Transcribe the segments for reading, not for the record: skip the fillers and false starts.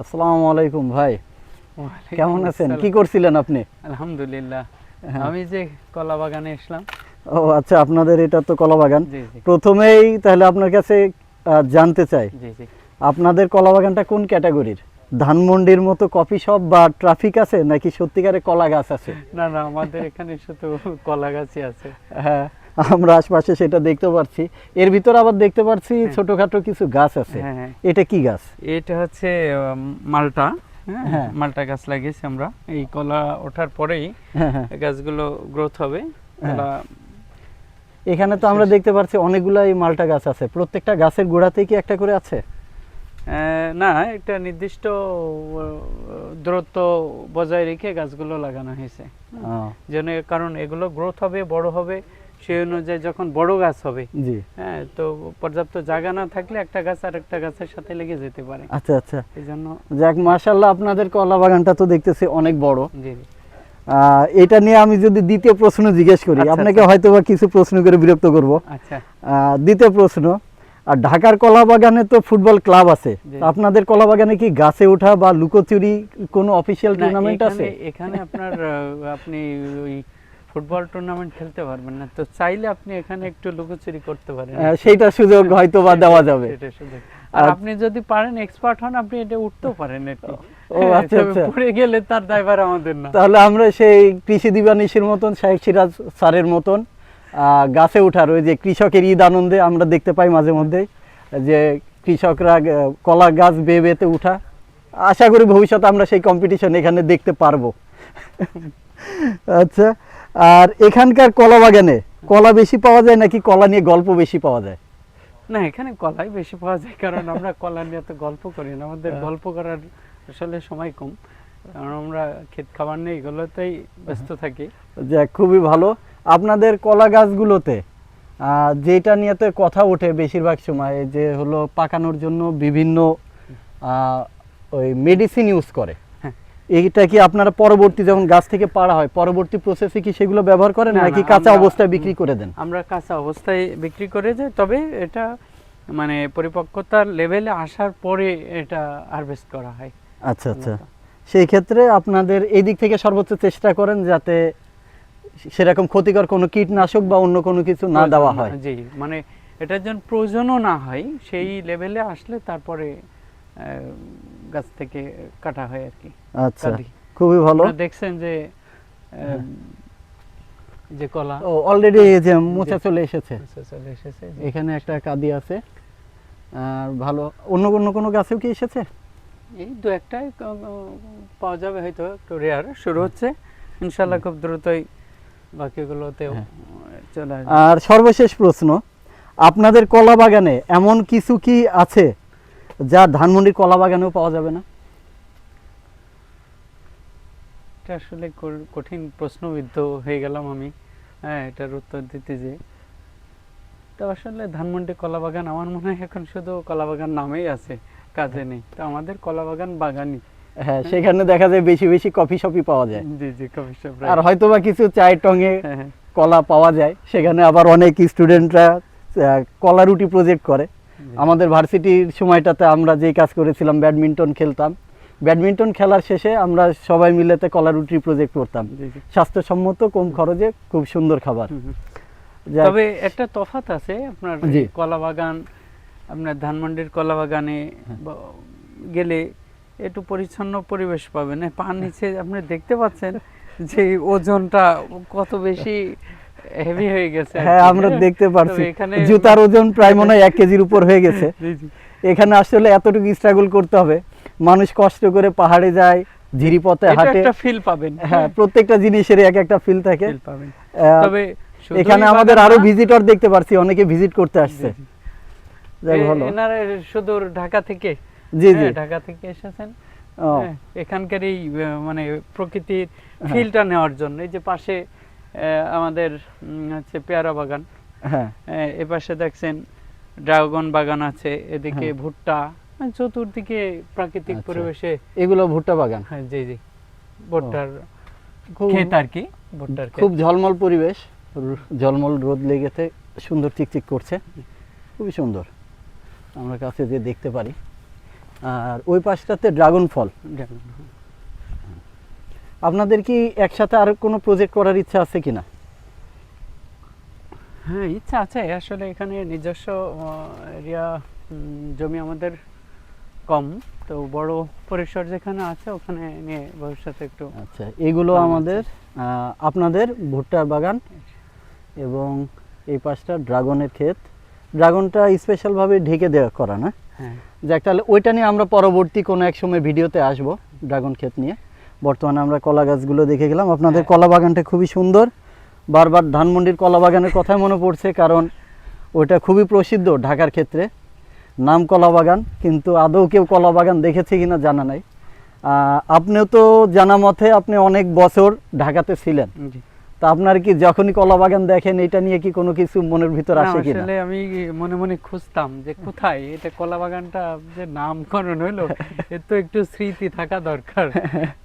আসসালামু আলাইকুম ভাই, ওয়ালাইকুম কেমন আছেন? আসসালাম। কি করছিলেন আপনি? আলহামদুলিল্লাহ। হ্যাঁ। আমি যে কলা বাগানে এসলাম। ও আচ্ছা, আপনাদের এটা তো কলা বাগান। জি জি প্রথমেই তাহলে আপনার কাছে জানতে চাই, জি জি আপনাদের কলা বাগানটা কোন ক্যাটাগরির? ধানমন্ডির মতো কফি শপ বা ট্রাফিক আছে, নাকি সত্যিকারে কলা গাছ আছে? না না, আমাদের এখানে শুধু কলা গাছই আছে। হ্যাঁ, আমরা আশপাশে সেটা দেখতে পাচ্ছি। এর ভিতর আবার দেখতে পাচ্ছি হ্যাঁ। ছোটখাটো কিছু গাছ আছে। হ্যাঁ হ্যাঁ, এটা কি গাছ? এটা হচ্ছে মালটা। হ্যাঁ। হ্যাঁ, মালটা গাছ লাগিয়েছি আমরা। এই কলা ওঠার পরেই হ্যাঁ হ্যাঁ এই গাছগুলো গ্রোথ হবে। হ্যাঁ। কলা এখানে তো আমরা দেখতে পাচ্ছি অনেকগুলাই মালটা গাছ আছে। প্রত্যেকটা গাছের গোড়াতেই কি একটা করে আছে? না, একটা নির্দিষ্ট দূরত্ব বজায় রেখে গাছগুলো লাগানো হয়েছে। যেন কারণ এগুলো গ্রোথ হবে, বড় হবে, সেই অনুযায়ী যখন বড় গাছ হবে, জি। হ্যাঁ, তো পর্যাপ্ত জায়গা না থাকলে একটা গাছ আর একটা গাছের সাথে লেগে যেতে পারে। আচ্ছা আচ্ছা, এই জন্য যাক মাশাআল্লাহ, আপনাদের কলা বাগানটা তো দেখতেছি অনেক বড়। জি জি। এটা নিয়ে আমি যদি দ্বিতীয় প্রশ্ন জিজ্ঞেস করি, আচ্ছা, আপনাকে আচ্ছা। হয়তো বা কিছু প্রশ্ন করে বিরক্ত করব। আচ্ছা, দ্বিতীয় প্রশ্ন, আর ঢাকার কলা বাগানে তো ফুটবল ক্লাব আছে, জি। তো আপনাদের কলা বাগানে কি গাছে ওঠা বা লুকোচুরি কোনো অফিসিয়াল না, টুর্নামেন্ট আছে? এখানে আপনার আপনি ওই ফুটবল টুর্নামেন্ট খেলতে পারবেন না, তো চাইলে আপনি এখানে একটু লুকোচুরি করতে পারেন। সেইটা সুযোগ হয়তো বা দেওয়া যাবে। সেটা সুযোগ। আর আপনি যদি পারেন, এক্সপার্ট হন, আপনি এটা উঠতেও পারেন আর কি। ও আচ্ছা তবে আচ্ছা, পড়ে গেলে তার দায়ভার আমাদের না। তাহলে আমরা সেই কৃষি দিবানিশির মতন, শাহেখ সিরাজ স্যারের মতন গাছে ওঠার, ওই যে কৃষকের ঈদ আনন্দে আমরা দেখতে পাই মাঝে মধ্যেই যে কৃষকরা কলা গাছ বেয়ে বেয়েতে উঠা, আশা করি ভবিষ্যতে আমরা সেই কম্পিটিশন এখানে দেখতে পারবো। আচ্ছা, আর এখানকার কলা বাগানে কলা বেশি পাওয়া যায় নাকি কলা নিয়ে গল্প বেশি পাওয়া যায়? না, এখানে কলাই বেশি পাওয়া যায়, কারণ আমরা কলা নিয়ে তো গল্প করি না। আমাদের গল্প করার আসলে সময় কম, কারণ আমরা ক্ষেত খাবার নিয়ে এগুলোতেই ব্যস্ত থাকি। যাক, খুবই ভালো। আপনাদের কলা গাছগুলোতে যেটা নিয়ে তো কথা ওঠে বেশিরভাগ সময়, যে হলো পাকানোর জন্য বিভিন্ন ওই মেডিসিন ইউজ করে, হ্যাঁ। এইটা কি আপনারা পরবর্তী যখন গাছ থেকে পাড়া হয় পরবর্তী প্রসেসে কি সেগুলো ব্যবহার করেন, না, নাকি না, কাঁচা আমরা- অবস্থায় বিক্রি করে দেন? আমরা কাঁচা অবস্থায় বিক্রি করে যাই, তবে এটা মানে পরিপক্কতার লেভেলে আসার পরে এটা হারভেস্ট করা হয়। আচ্ছা আচ্ছা, সেই ক্ষেত্রে আপনাদের এই দিক থেকে সর্বোচ্চ চেষ্টা করেন যাতে সেরকম ক্ষতিকর কোনো কীটনাশক বা অন্য কোনো কিছু না দেওয়া হয়। জি, মানে এটার জন্য প্রয়োজনও না হয়, সেই লেভেলে আসলে তারপরে গাছ থেকে কাটা হয় আর কি। আচ্ছা, কাটি। খুবই ভালো। আপনারা দেখছেন যে যে কলা ও অলরেডি এই যে মোচা চলে এসেছে, চলে এসেছে। এখানে একটা কাঁদি আছে। আর ভালো, অন্য অন্য কোনো গাছেও কি এসেছে? এই দু একটাই পাওয়া যাবে, হয়তো একটু রেয়ার শুরু হচ্ছে, ইনশাল্লাহ খুব দ্রুতই বাকিগুলোতেও চলে আসবে। আর সর্বশেষ প্রশ্ন, আপনাদের কলা বাগানে এমন কিছু কি আছে যা ধানমন্ডির কলা বাগানেও পাওয়া যাবে না? এটা আসলে কঠিন প্রশ্নবিদ্ধ হয়ে গেলাম আমি, হ্যাঁ, এটার উত্তর দিতে যে তো আসলে ধানমন্ডি কলা বাগান আমার মনে হয় এখন শুধু কলা বাগান নামেই আছে, কাজে নেই। তো আমাদের কলা বাগান বাগানই। হ্যাঁ, সেখানে দেখা যায় বেশি বেশি কফি শপই পাওয়া যায়, জি জি, কফি শপ। আর হয়তো বা কিছু চায়ের টঙে হ্যাঁ হ্যাঁ, কলা পাওয়া যায়। সেখানে আবার অনেক স্টুডেন্টরা কলা রুটি প্রজেক্ট করে। আমাদের ভার্সিটির সময়টাতে আমরা যেই কাজ করেছিলাম, ব্যাডমিন্টন খেলতাম। ব্যাডমিন্টন খেলার শেষে আমরা সবাই মিলেতে কলা রুটি প্রজেক্ট করতাম। জি জি। স্বাস্থ্যসম্মত, কম খরচে, খুব সুন্দর খাবার। হুম, হুম। যাক, তবে একটা তফাৎ আছে আপনার জি। কলা বাগান, আপনার ধানমন্ডির কলা বাগানে গেলে একটু পরিচ্ছন্ন পরিবেশ পাবেন। পার নিচে আপনি দেখতে পাচ্ছেন যে ওজনটা কত বেশি হেভি হয়ে গেছে আর হ্যাঁ কি। আমরা দেখতে পারছি, তবে এখানে জুতার ওজন প্রায় মনে হয় 1 কেজির উপর হয়ে গেছে। জি জি। এখানে আসলে এতটুকু স্ট্রাগল করতে হবে, মানুষ কষ্ট করে পাহাড়ে যায়, ঝিরিপথে এটা হাঁটে। একটা ফিল পাবেন। হ্যাঁ, প্রত্যেকটা জিনিসের এক একটা ফিল থাকে। ফিল পাবেন। আহ, তবে শুধুই এখানে আমাদের বাগান আরো না, ভিজিটর দেখতে পারছি, অনেকে ভিজিট করতে আসছে। জি, জি। যাক ভালো। এনারা শুধু ঢাকা থেকে, জি জি। হ্যাঁ, ঢাকা থেকে এসেছেন, ও, হ্যাঁ, এখানকার এই মানে প্রকৃতির ফিলটা নেওয়ার জন্য। এই যে পাশে আমাদের হচ্ছে পেয়ারা বাগান, হ্যাঁ এ পাশে দেখছেন ড্রাগন বাগান আছে, এদিকে ভুট্টা, মানে চতুর্দিকে প্রাকৃতিক আচ্ছা। পরিবেশে। এগুলো ভুট্টা বাগান, হ্যাঁ, জি জি, ভুট্টার খুব ক্ষেত আর কি, ভুট্টার ক্ষেত। খুব ঝলমল পরিবেশ, ঝলমল রোদ লেগেছে, সুন্দর চিকচিক করছে, খুবই সুন্দর। আমরা কাছে যে দেখতে পারি। আর ওই পাশটাতে ড্রাগন ফল। ড্রাগন। আপনাদের কি একসাথে আর কোনো প্রজেক্ট করার ইচ্ছা আছে কিনা? হ্যাঁ, ইচ্ছা আছে আসলে। এখানে নিজস্ব এরিয়া জমি আমাদের কম, তো বড় পরিসর যেখানে আছে ওখানে নিয়ে ভবিষ্যতে একটু। আচ্ছা, এগুলো প্ল্যান আছে। আমাদের আপনাদের ভুট্টার বাগান এবং এই পাশটা ড্রাগনের ক্ষেত। ড্রাগনটা স্পেশালভাবে ঢেকে দেওয়া করা না? হ্যাঁ, যাক, তাহলে ওইটা নিয়ে আমরা পরবর্তী কোনো এক সময় ভিডিওতে আসবো, ড্রাগন ক্ষেত নিয়ে। বর্তমানে আমরা কলা গাছগুলো দেখে গেলাম। আপনাদের হ্যাঁ। কলা বাগানটা খুবই সুন্দর। বারবার ধানমন্ডির কলা বাগানের কথাই মনে পড়ছে, কারণ ওইটা খুবই প্রসিদ্ধ ঢাকার ক্ষেত্রে। নাম কলা বাগান, কিন্তু আদৌ কেউ কলা বাগান দেখেছে কিনা জানা নাই। আপনিও তো জানা মতে আপনি অনেক বছর ঢাকাতে ছিলেন, জি। তা আপনার কি যখনই কলা বাগান দেখেন এটা নিয়ে কি কোনো কিছু মনের ভিতর না, আসে কিনা? আসলে আমি মনে মনে খুঁজতাম যে কোথায় এটা কলা বাগানটা যে নামকরণ হইলো, এর তো একটু স্মৃতি থাকা দরকার।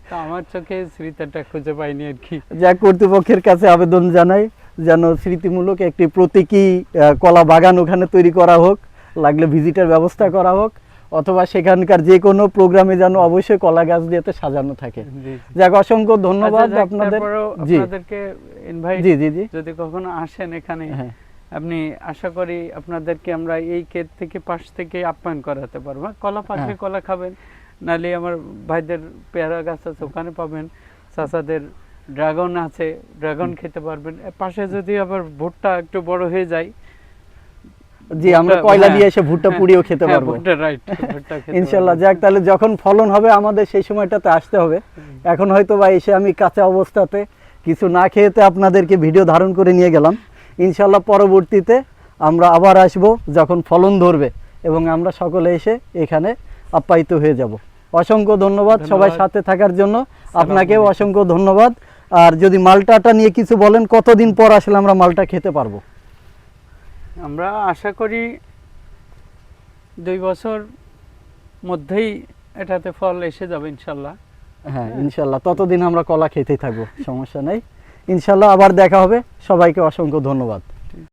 তো আমার চোখে স্মৃতিটা খুঁজে পাইনি আর কি। যা কর্তৃপক্ষের কাছে আবেদন জানাই যেন স্মৃতিমূলক একটি প্রতীকী কলা বাগান ওখানে তৈরি করা হোক, লাগলে ভিজিটের ব্যবস্থা করা হোক, অথবা সেখানকার যে কোনো প্রোগ্রামে যেন অবশ্যই কলা গাছ দিয়ে সাজানো থাকে। জি, জি। যাক, অসংখ্য ধন্যবাদ আচ্ছা, যাক, আপনাদের। তারপরেও জি আপনাদেরকে ইনভাইট, জি জি জি যদি কখনো আসেন এখানে, হ্যাঁ আপনি আশা করি আপনাদেরকে আমরা এই ক্ষেত থেকে পাশ থেকে আপ্যায়ন করাতে পারবো। কলা পাখে হ্যাঁ। কলা খাবেন, নালে আমার ভাইদের পেয়ারা গাছ আছে ওখানে পাবেন, চাচাদের ড্রাগন আছে, ড্রাগন খেতে পারবেন। এর পাশে যদি আবার ভুট্টা একটু বড় হয়ে যায়, জি, আমরা ভুট্টা, কয়লা হ্যাঁ, দিয়ে এসে ভুট্টা হ্যাঁ, পুড়িয়েও খেতে হ্যাঁ, পারবো ভুট্টা, রাইট, ভুট্টা খেতে ইনশাল্লাহ। পারবেন। যাক, তাহলে যখন ফলন হবে আমাদের সেই সময়টাতে আসতে হবে। এখন হয়তো বা এসে আমি কাঁচা অবস্থাতে কিছু না খেয়েতে আপনাদেরকে ভিডিও ধারণ করে নিয়ে গেলাম। ইনশাল্লাহ পরবর্তীতে আমরা আবার আসব যখন ফলন ধরবে, এবং আমরা সকলে এসে এখানে আপ্যায়িত হয়ে যাব। অসংখ্য ধন্যবাদ সবাই ধন্যবাদ। সাথে থাকার জন্য। আপনাকেও আলাইকুম। অসংখ্য ধন্যবাদ। আর যদি মালটাটা নিয়ে কিছু বলেন, কতদিন পর আসলে আমরা মালটা খেতে পারবো? আমরা আশা করি 2 বছর মধ্যেই এটাতে ফল এসে যাবে ইনশাল্লাহ। হ্যাঁ, ইনশাল্লাহ ততদিন আমরা কলা খেতেই থাকবো, সমস্যা নেই। ইনশাল্লাহ আবার দেখা হবে। সবাইকে অসংখ্য ধন্যবাদ।